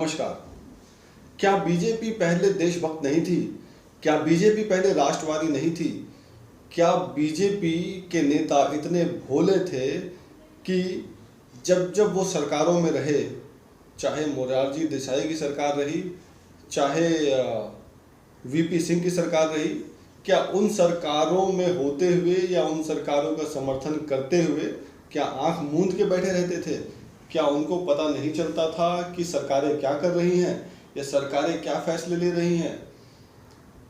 नमस्कार। क्या बीजेपी पहले देशभक्त नहीं थी? क्या बीजेपी पहले राष्ट्रवादी नहीं थी? क्या बीजेपी के नेता इतने भोले थे कि जब जब वो सरकारों में रहे, चाहे मोरारजी देसाई की सरकार रही, चाहे वीपी सिंह की सरकार रही, क्या उन सरकारों में होते हुए या उन सरकारों का समर्थन करते हुए क्या आंख मूंद के बैठे रहते थे? क्या उनको पता नहीं चलता था कि सरकारें क्या कर रही हैं या सरकारें क्या फैसले ले रही हैं?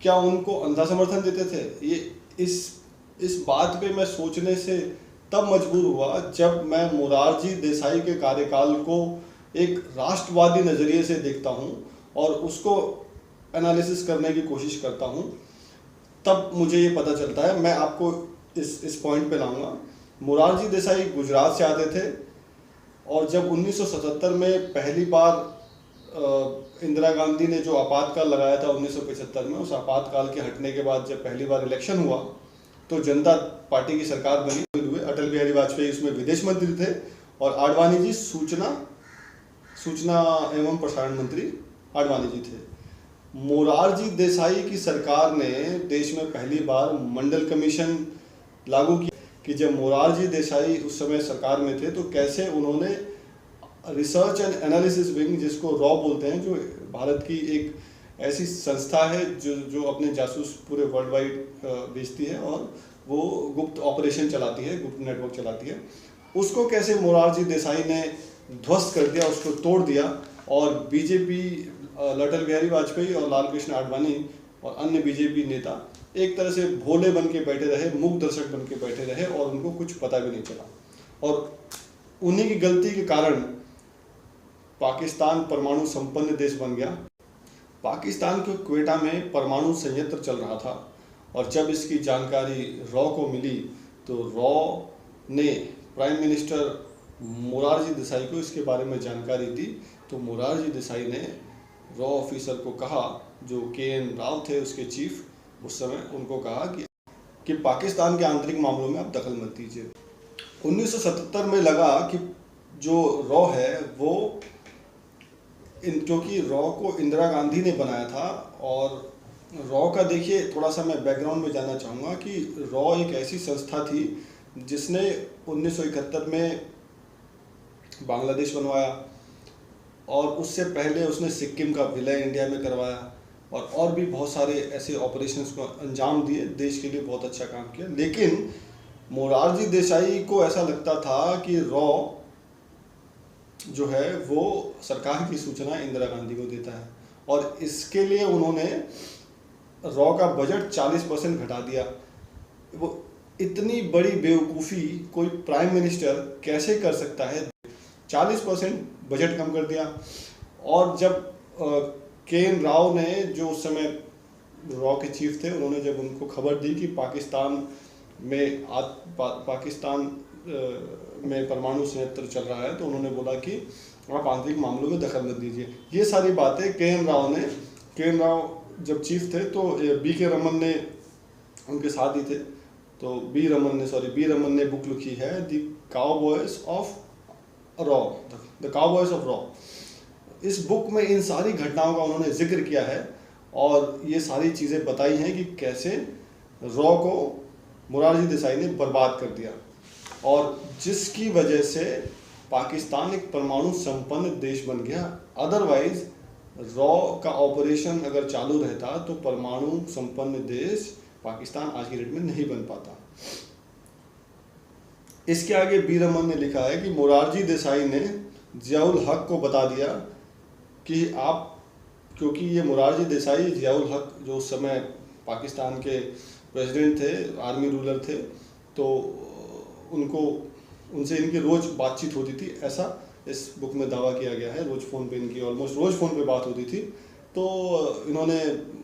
क्या उनको अंधा समर्थन देते थे? ये इस बात पे मैं सोचने से तब मजबूर हुआ जब मैं मोरारजी देसाई के कार्यकाल को एक राष्ट्रवादी नज़रिए से देखता हूँ और उसको एनालिसिस करने की कोशिश करता हूँ। तब मुझे ये पता चलता है। मैं आपको इस पॉइंट पे लाऊंगा। मोरारजी देसाई गुजरात से आते थे और जब 1977 में पहली बार इंदिरा गांधी ने जो आपातकाल लगाया था 1975 में, उस आपातकाल के हटने के बाद जब पहली बार इलेक्शन हुआ तो जनता पार्टी की सरकार बनी हुई। अटल बिहारी वाजपेयी उसमें विदेश मंत्री थे और आडवाणी जी सूचना एवं प्रसारण मंत्री आडवाणी जी थे। मोरारजी देसाई की सरकार ने देश में पहली बार मंडल कमीशन लागू किया कि जब मोरारजी देसाई उस समय सरकार में थे तो कैसे उन्होंने रिसर्च एंड एनालिसिस विंग, जिसको रॉ बोलते हैं, जो भारत की एक ऐसी संस्था है जो अपने जासूस पूरे वर्ल्ड वाइड बेचती है और वो गुप्त ऑपरेशन चलाती है, गुप्त नेटवर्क चलाती है, उसको कैसे मोरारजी देसाई ने ध्वस्त कर दिया, उसको तोड़ दिया। और बीजेपी, अटल बिहारी वाजपेयी और लाल कृष्ण आडवाणी और अन्य बीजेपी नेता एक तरह से भोले बन के बैठे रहे, मूक दर्शक बन के बैठे रहे और उनको कुछ पता भी नहीं चला। और उन्हीं की गलती के कारण पाकिस्तान परमाणु संपन्न देश बन गया। पाकिस्तान के क्वेटा में परमाणु संयंत्र चल रहा था और जब इसकी जानकारी रॉ को मिली तो रॉ ने प्राइम मिनिस्टर मोरारजी देसाई को इसके बारे में जानकारी दी। तो मोरारजी देसाई ने रॉ ऑफिसर को कहा, जो के.एन. राव थे उसके चीफ उस समय, उनको कहा कि पाकिस्तान के आंतरिक मामलों में आप दखल मत दीजिए। 1977 में लगा कि जो रॉ है वो, क्योंकि रॉ को इंदिरा गांधी ने बनाया था और रॉ का, देखिए थोड़ा सा मैं बैकग्राउंड में जानना चाहूँगा कि रॉ एक ऐसी संस्था थी जिसने 1971 में बांग्लादेश बनवाया और उससे पहले उसने सिक्किम का विलय इंडिया में करवाया और भी बहुत सारे ऐसे ऑपरेशंस को अंजाम दिए, देश के लिए बहुत अच्छा काम किया। लेकिन मोरारजी देसाई को ऐसा लगता था कि रॉ जो है वो सरकार की सूचना इंदिरा गांधी को देता है और इसके लिए उन्होंने रॉ का बजट 40% घटा दिया। वो इतनी बड़ी बेवकूफ़ी कोई प्राइम मिनिस्टर कैसे कर सकता है? 40% बजट कम कर दिया। और जब के.एन. राव ने, जो उस समय रॉ के चीफ थे, उन्होंने जब उनको खबर दी कि पाकिस्तान में परमाणु संयंत्र चल रहा है, तो उन्होंने बोला कि आप आंतरिक मामलों में दखल मत दीजिए। ये सारी बातें के.एन. राव जब चीफ थे तो बी रमन ने उनके साथ ही थे। तो बी रमन ने बुक लिखी है, द काउबॉयज ऑफ रॉ। इस बुक में इन सारी घटनाओं का उन्होंने जिक्र किया है और ये सारी चीज़ें बताई हैं कि कैसे रॉ को मोरारजी देसाई ने बर्बाद कर दिया और जिसकी वजह से पाकिस्तान एक परमाणु संपन्न देश बन गया। अदरवाइज रॉ का ऑपरेशन अगर चालू रहता तो परमाणु संपन्न देश पाकिस्तान आज की डेट में नहीं बन पाता। इसके आगे बी रमन ने लिखा है कि मोरारजी देसाई ने जियाउल हक को बता दिया कि क्योंकि ये मोरारजी देसाई, जियाउल हक जो उस समय पाकिस्तान के प्रेसिडेंट थे, आर्मी रूलर थे, तो उनसे इनकी रोज़ बातचीत होती थी, ऐसा इस बुक में दावा किया गया है। रोज़ फ़ोन पे इनकी ऑलमोस्ट रोज़ फ़ोन पे बात होती थी। तो इन्होंने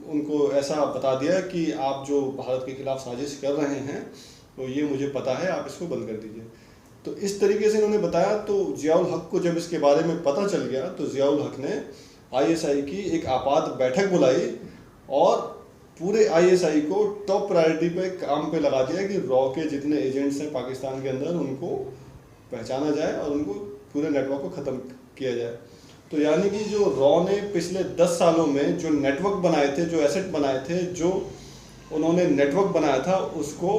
उनको ऐसा बता दिया कि आप जो भारत के खिलाफ साजिश कर रहे हैं तो ये मुझे पता है, आप इसको बंद कर दीजिए। तो इस तरीके से इन्होंने बताया। तो जियाउल हक को जब इसके बारे में पता चल गया तो जियाउल हक ने आईएसआई की एक आपात बैठक बुलाई और पूरे आईएसआई को टॉप प्रायोरिटी पे काम पे लगा दिया कि रॉ के जितने एजेंट्स हैं पाकिस्तान के अंदर उनको पहचाना जाए और उनको पूरे नेटवर्क को ख़त्म किया जाए। तो यानी कि जो रॉ ने पिछले 10 सालों में जो नेटवर्क बनाए थे, जो एसेट बनाए थे, जो उन्होंने नेटवर्क बनाया था, उसको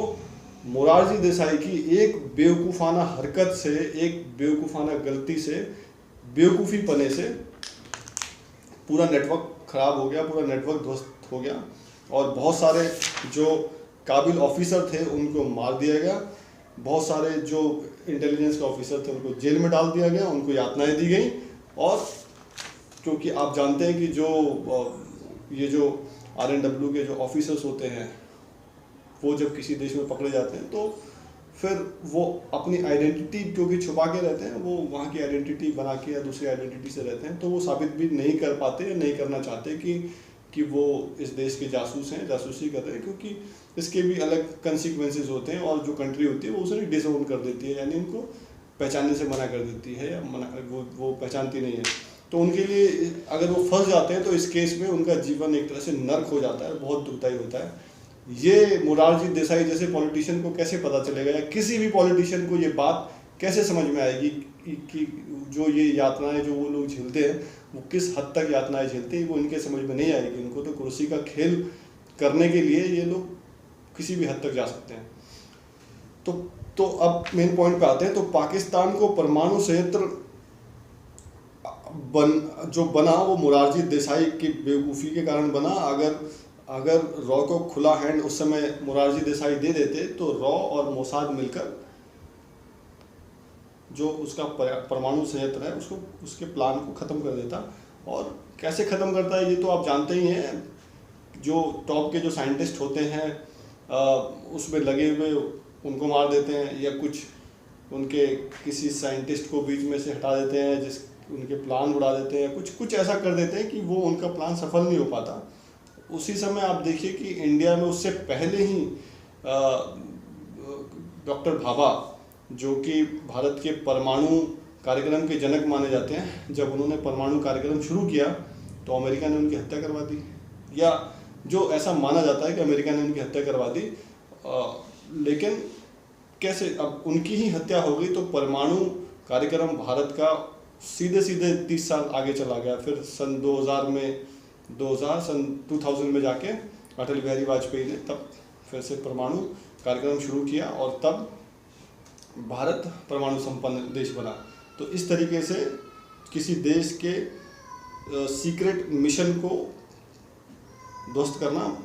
मोरारजी देसाई की एक बेवकूफ़ाना हरकत से, एक बेवकूफ़ाना गलती से, बेवकूफ़ी पने से पूरा नेटवर्क ख़राब हो गया, पूरा नेटवर्क ध्वस्त हो गया और बहुत सारे जो काबिल ऑफिसर थे उनको मार दिया गया, बहुत सारे जो इंटेलिजेंस के ऑफिसर थे उनको जेल में डाल दिया गया, उनको यातनाएं दी गई। और क्योंकि आप जानते हैं कि जो ये जो RNW के जो ऑफिसर्स होते हैं वो जब किसी देश में पकड़े जाते हैं तो फिर वो अपनी आइडेंटिटी क्योंकि छुपा के रहते हैं, वो वहाँ की आइडेंटिटी बना के या दूसरी आइडेंटिटी से रहते हैं, तो वो साबित भी नहीं कर पाते या नहीं करना चाहते कि वो इस देश के जासूस हैं, जासूसी कर रहे हैं, क्योंकि इसके भी अलग कंसिक्वेंसेस होते हैं और जो कंट्री होती है वो उसे डिसओन कर देती है, यानी उनको पहचानने से मना कर देती है या वो पहचानती नहीं है। तो उनके लिए अगर वो फंस जाते हैं तो इस केस में उनका जीवन एक तरह से नर्क हो जाता है, बहुत दुखदायी होता है। ये मोरारजी देसाई जैसे पॉलिटिशियन को कैसे पता चलेगा या किसी भी पॉलिटिशियन को ये बात कैसे समझ में आएगी कि जो ये यातनाएं जो वो लोग झेलते हैं वो किस हद तक यातनाएं झेलते हैं, वो इनके समझ में नहीं आएगी। इनको तो कुर्सी का खेल करने के लिए ये लोग किसी भी हद तक जा सकते हैं। तो अब मेन पॉइंट पे आते हैं। तो पाकिस्तान को परमाणु संयंत्र जो बना वो मोरारजी देसाई की बेवकूफ़ी के कारण बना। अगर रॉ को खुला हैंड उस समय मोरारजी देसाई दे देते तो रॉ और मोसाद मिलकर जो उसका परमाणु संयंत्र है उसको, उसके प्लान को ख़त्म कर देता। और कैसे ख़त्म करता है ये तो आप जानते ही हैं। जो टॉप के जो साइंटिस्ट होते हैं उसमें लगे हुए उनको मार देते हैं, या कुछ उनके किसी साइंटिस्ट को बीच में से हटा देते हैं, जिस उनके प्लान उड़ा देते हैं, कुछ ऐसा कर देते हैं कि वो उनका प्लान सफल नहीं हो पाता। उसी समय आप देखिए कि इंडिया में उससे पहले ही डॉक्टर भाभा, जो कि भारत के परमाणु कार्यक्रम के जनक माने जाते हैं, जब उन्होंने परमाणु कार्यक्रम शुरू किया तो अमेरिका ने उनकी हत्या करवा दी, या जो ऐसा माना जाता है कि अमेरिका ने उनकी हत्या करवा दी। लेकिन कैसे, अब उनकी ही हत्या हो गई तो परमाणु कार्यक्रम भारत का सीधे 30 साल आगे चला गया। फिर सन 2000 में जाके अटल बिहारी वाजपेयी ने तब फिर से परमाणु कार्यक्रम शुरू किया और तब भारत परमाणु संपन्न देश बना। तो इस तरीके से किसी देश के सीक्रेट मिशन को ध्वस्त करना,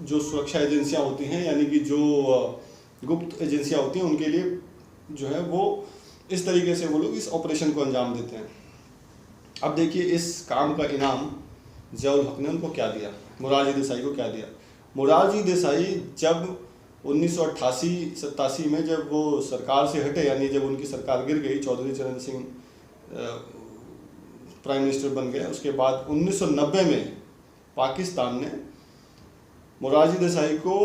जो सुरक्षा एजेंसियां होती हैं यानी कि जो गुप्त एजेंसियां होती हैं, उनके लिए जो है वो इस तरीके से वो लोग इस ऑपरेशन को अंजाम देते हैं। अब देखिए इस काम का इनाम ज़ियाउल हक ने उनको क्या दिया, मोरारजी देसाई को क्या दिया। मोरारजी देसाई जब 1988-87 में जब वो सरकार से हटे, यानी जब उनकी सरकार गिर गई, चौधरी चरण सिंह प्राइम मिनिस्टर बन गए, उसके बाद 1990 में पाकिस्तान ने मोरारजी देसाई को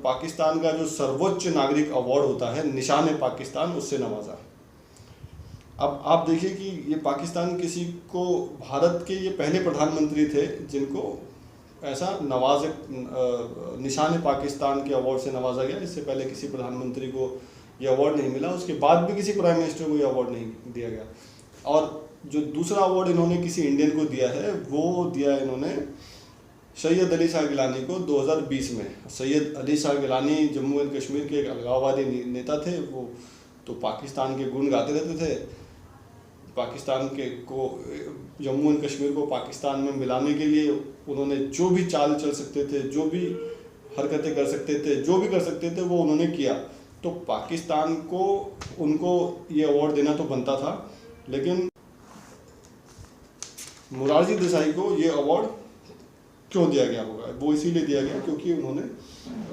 पाकिस्तान का जो सर्वोच्च नागरिक अवार्ड होता है निशान-ए-पाकिस्तान, उससे नवाजा। अब आप देखिए कि ये पाकिस्तान किसी को, भारत के ये पहले प्रधानमंत्री थे जिनको ऐसा निशान-ए-पाकिस्तान के अवार्ड से नवाजा गया। इससे पहले किसी प्रधानमंत्री को ये अवार्ड नहीं मिला, उसके बाद भी किसी प्राइम मिनिस्टर को ये अवार्ड नहीं दिया गया। और जो दूसरा अवार्ड इन्होंने किसी इंडियन को दिया है वो दिया इन्होंने सैयद अली शाह गिलानी को 2020 में। सैयद अली शाह गिलानी जम्मू एंड कश्मीर के एक अलगाववादी नेता थे। वो तो पाकिस्तान के गुण गाते रहते थे, पाकिस्तान के को जम्मू एंड कश्मीर को पाकिस्तान में मिलाने के लिए उन्होंने जो भी चाल चल सकते थे, जो भी हरकतें कर सकते थे, जो भी कर सकते थे वो उन्होंने किया। तो पाकिस्तान को उनको ये अवार्ड देना तो बनता था, लेकिन मोरारजी देसाई को ये अवार्ड क्यों दिया गया होगा? वो इसीलिए दिया गया क्योंकि उन्होंने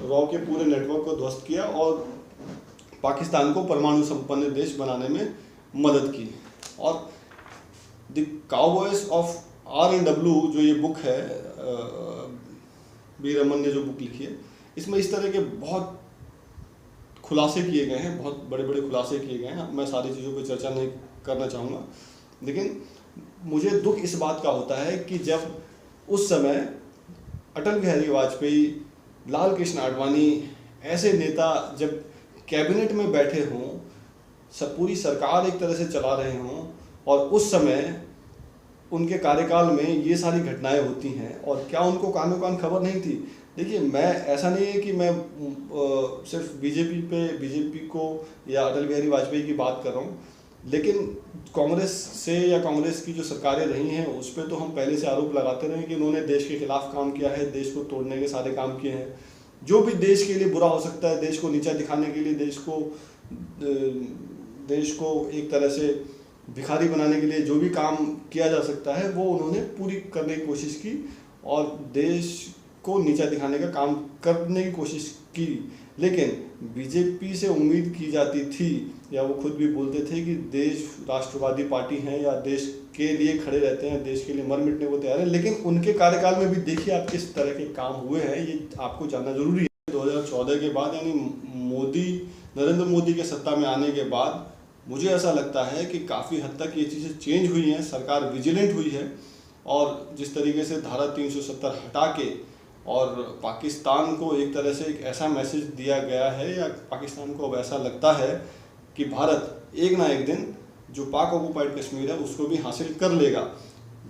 रॉ के पूरे नेटवर्क को ध्वस्त किया और पाकिस्तान को परमाणु संपन्न देश बनाने में मदद की। और द काउबॉयज ऑफ RNW जो ये बुक है, बी रमन ने जो बुक लिखी है, इसमें इस तरह के बहुत खुलासे किए गए हैं, बहुत बड़े बड़े खुलासे किए गए हैं। मैं सारी चीज़ों पर चर्चा नहीं करना चाहूँगा, लेकिन मुझे दुख इस बात का होता है कि जब उस समय अटल बिहारी वाजपेयी, लाल कृष्ण आडवाणी ऐसे नेता जब कैबिनेट में बैठे हों, सब पूरी सरकार एक तरह से चला रहे हों, और उस समय उनके कार्यकाल में ये सारी घटनाएं होती हैं और क्या उनको कानो कान खबर नहीं थी? देखिए, मैं ऐसा नहीं है कि मैं सिर्फ बीजेपी को या अटल बिहारी वाजपेयी की बात कर रहा हूँ, लेकिन कांग्रेस से या कांग्रेस की जो सरकारें रही हैं उस पर तो हम पहले से आरोप लगाते रहे कि उन्होंने देश के खिलाफ काम किया है, देश को तोड़ने के सारे काम किए हैं। जो भी देश के लिए बुरा हो सकता है, देश को नीचा दिखाने के लिए, देश को एक तरह से भिखारी बनाने के लिए जो भी काम किया जा सकता है वो उन्होंने पूरी करने की कोशिश की और देश को नीचा दिखाने का काम करने की कोशिश की। लेकिन बीजेपी से उम्मीद की जाती थी, या वो खुद भी बोलते थे कि देश राष्ट्रवादी पार्टी है या देश के लिए खड़े रहते हैं, देश के लिए मर मिटने को तैयार है, लेकिन उनके कार्यकाल में भी देखिए आप किस तरह के काम हुए हैं, ये आपको जानना जरूरी है। 2014 के बाद यानी नरेंद्र मोदी के सत्ता में आने के बाद मुझे ऐसा लगता है कि काफ़ी हद तक ये चीज़ें चेंज हुई हैं, सरकार विजिलेंट हुई है और जिस तरीके से धारा 370 हटा के और पाकिस्तान को एक तरह से एक ऐसा मैसेज दिया गया है, या पाकिस्तान को अब ऐसा लगता है कि भारत एक ना एक दिन जो पाक ऑक्युपाइड कश्मीर है उसको भी हासिल कर लेगा।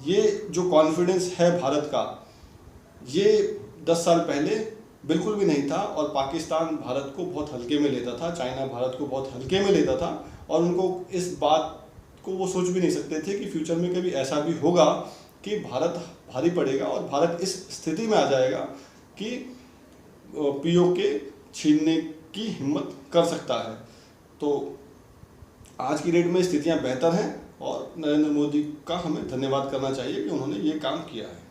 ये जो कॉन्फिडेंस है भारत का, ये 10 साल पहले बिल्कुल भी नहीं था और पाकिस्तान भारत को बहुत हल्के में लेता था, चाइना भारत को बहुत हल्के में लेता था और उनको इस बात को वो सोच भी नहीं सकते थे कि फ्यूचर में कभी ऐसा भी होगा कि भारत भारी पड़ेगा और भारत इस स्थिति में आ जाएगा कि पीओके छीनने की हिम्मत कर सकता है। तो आज की डेट में स्थितियां बेहतर हैं और नरेंद्र मोदी का हमें धन्यवाद करना चाहिए कि उन्होंने ये काम किया है।